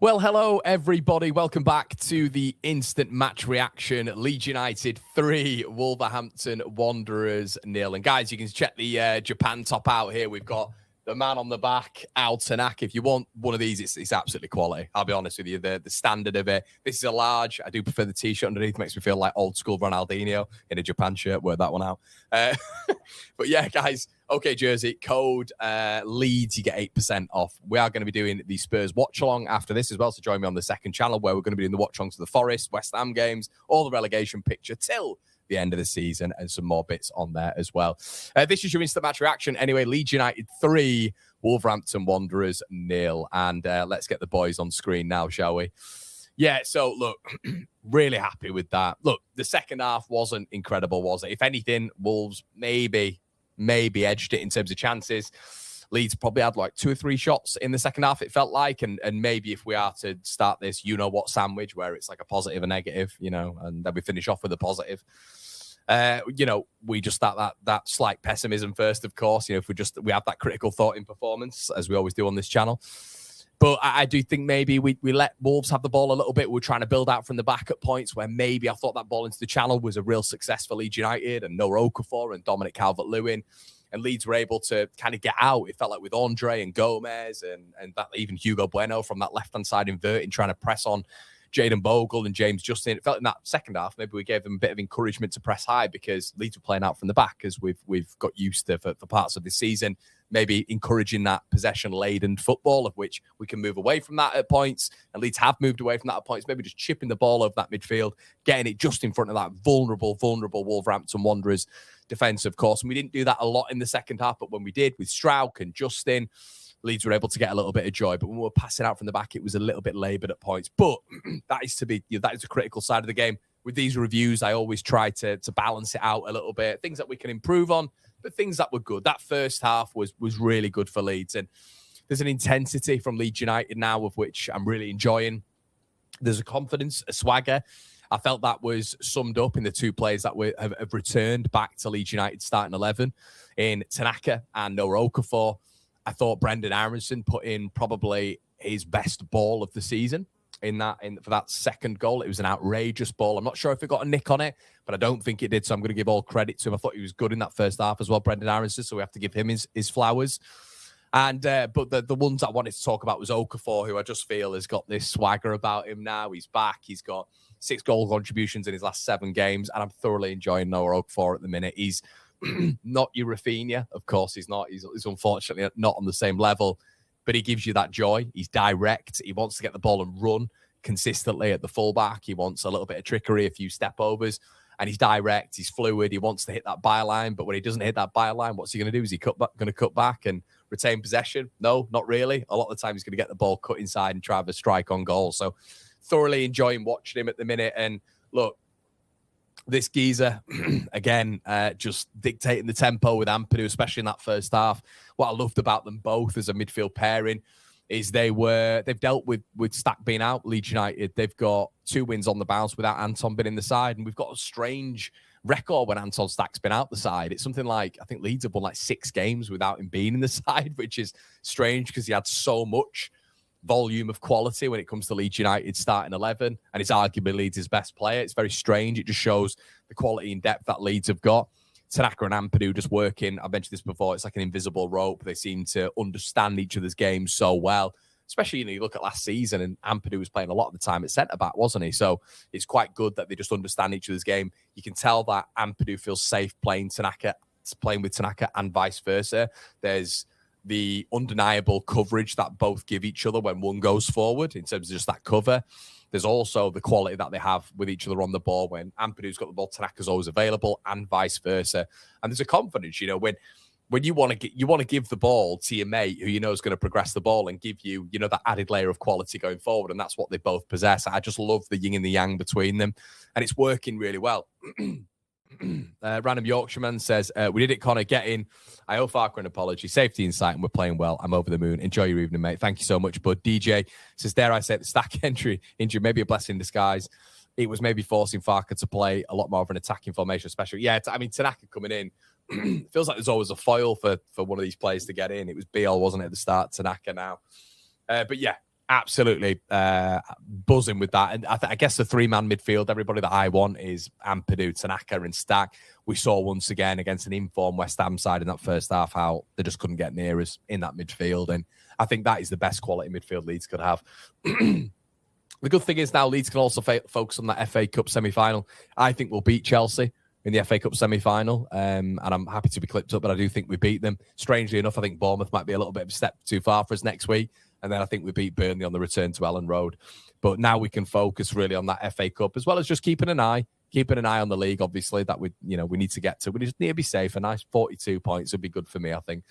Well, hello, everybody. Welcome back to the instant match reaction. Leeds United 3, Wolverhampton Wanderers 0. And guys, you can check the Japan top out here. We've got the man on the back, Al Tanaka. If you want one of these, it's absolutely quality. I'll be honest with you. The standard of it. This is a large. I do prefer the T-shirt underneath. Makes me feel like old school Ronaldinho in a Japan shirt. Word that one out. But yeah, guys. Okay, jersey code Leeds, you get 8% off. We are going to be doing the Spurs watch along after this as well. So join me on the second channel where we're going to be doing the watch alongs to the Forest, West Ham games, all the relegation picture till the end of the season, and some more bits on there as well. This is your instant match reaction. Anyway, Leeds United 3, Wolverhampton Wanderers 0. And let's get the boys on screen now, shall we? Yeah, so look, really happy with that. Look, the second half wasn't incredible, was it? If anything, Wolves maybe edged it in terms of chances. Leeds probably had like 2 or 3 shots in the second half, it felt like. And maybe if we are to start this you-know-what sandwich where it's like a positive and negative, you know, and then we finish off with a positive. You know, we just start that slight pessimism first, of course. You know, if we have that critical thought in performance, as we always do on this channel. But I do think maybe we let Wolves have the ball a little bit. We're trying to build out from the back at points where maybe I thought that ball into the channel was a real success for Leeds United and Noah Okafor and Dominic Calvert-Lewin. And Leeds were able to kind of get out. It felt like with Andre and Gomez and that even Hugo Bueno from that left-hand side inverting, trying to press on Jayden Bogle and James Justin. It felt in that second half, maybe we gave them a bit of encouragement to press high because Leeds were playing out from the back as we've got used to for parts of this season. Maybe encouraging that possession-laden football, of which we can move away from that at points. And Leeds have moved away from that at points. Maybe just chipping the ball over that midfield, getting it just in front of that vulnerable Wolverhampton Wanderers defence, of course. And we didn't do that a lot in the second half, but when we did with Struijk and Justin, Leeds were able to get a little bit of joy. But when we were passing out from the back, it was a little bit laboured at points. But that is the critical side of the game. With these reviews, I always try to balance it out a little bit. Things that we can improve on, but things that were good. That first half was really good for Leeds. And there's an intensity from Leeds United now, of which I'm really enjoying. There's a confidence, a swagger. I felt that was summed up in the 2 players that have returned back to Leeds United starting 11 in Tanaka and Noah Okafor. I thought Brendan Aronson put in probably his best ball of the season for that second goal. It was an outrageous ball. I'm not sure if it got a nick on it, but I don't think it did. So I'm going to give all credit to him. I thought he was good in that first half as well, Brendan Aronson. So we have to give him his flowers. And but the ones I wanted to talk about was Okafor, who I just feel has got this swagger about him now. He's back. He's got 6 goal contributions in his last 7 games, and I'm thoroughly enjoying Noah Okafor at the minute. He's not your Rafinha, of course. He's not. He's unfortunately not on the same level. But he gives you that joy. He's direct. He wants to get the ball and run consistently at the fullback. He wants a little bit of trickery, a few step overs, and he's direct. He's fluid. He wants to hit that byline, but when he doesn't hit that byline, what's he going to do? Is he going to cut back and retain possession? No, not really. A lot of the time, he's going to get the ball cut inside and try to strike on goal. So thoroughly enjoying watching him at the minute. And look, this geezer, again, just dictating the tempo with Ampadu, especially in that first half. What I loved about them both as a midfield pairing is they've dealt with Stack being out, Leeds United. They've got 2 wins on the bounce without Anton being in the side. And we've got a strange record when Anton Stack's been out the side. It's something like, I think Leeds have won like 6 games without him being in the side, which is strange because he had so much volume of quality when it comes to Leeds United starting 11, and he's arguably Leeds' best player. It's very strange. It just shows the quality and depth that Leeds have got. Tanaka and Ampadu just working. I mentioned this before. It's like an invisible rope. They seem to understand each other's games so well. Especially, you look at last season, and Ampadu was playing a lot of the time at centre-back, wasn't he? So it's quite good that they just understand each other's game. You can tell that Ampadu feels safe playing with Tanaka and vice versa. There's the undeniable coverage that both give each other when one goes forward in terms of just that cover. There's also the quality that they have with each other on the ball. When Ampadu's got the ball, Tanaka's always available, and vice versa. And there's a confidence, when you want to give the ball to your mate who you know is going to progress the ball and give you, that added layer of quality going forward. And that's what they both possess. I just love the yin and the yang between them, and it's working really well. Random Yorkshireman says, we did it, Connor. Get in. I owe Farker an apology. Safety insight, and we're playing well. I'm over the moon. Enjoy your evening, mate. Thank you so much, bud. DJ says, dare I say, the Stack injury maybe a blessing in disguise. It was maybe forcing Farker to play a lot more of an attacking formation, especially. Yeah, Tanaka coming in. Feels like there's always a foil for one of these players to get in. It was BL, wasn't it, at the start? Tanaka now. But yeah, Absolutely buzzing with that. And I guess the three-man midfield, everybody that I want is Ampadu, Tanaka and Stack. We saw once again against an informed West Ham side in that first half how they just couldn't get near us in that midfield. And I think that is the best quality midfield Leeds could have. The good thing is now Leeds can also focus on that FA Cup semi-final. I think we'll beat Chelsea in the FA Cup semi-final, and I'm happy to be clipped up, but I do think we beat them. Strangely enough, I think Bournemouth might be a little bit of a step too far for us next week. And then I think we beat Burnley on the return to Ellen Road. But now we can focus really on that FA Cup, as well as just keeping an eye on the league, obviously, that we need to get to. We just need to be safe. A nice 42 points would be good for me, I think.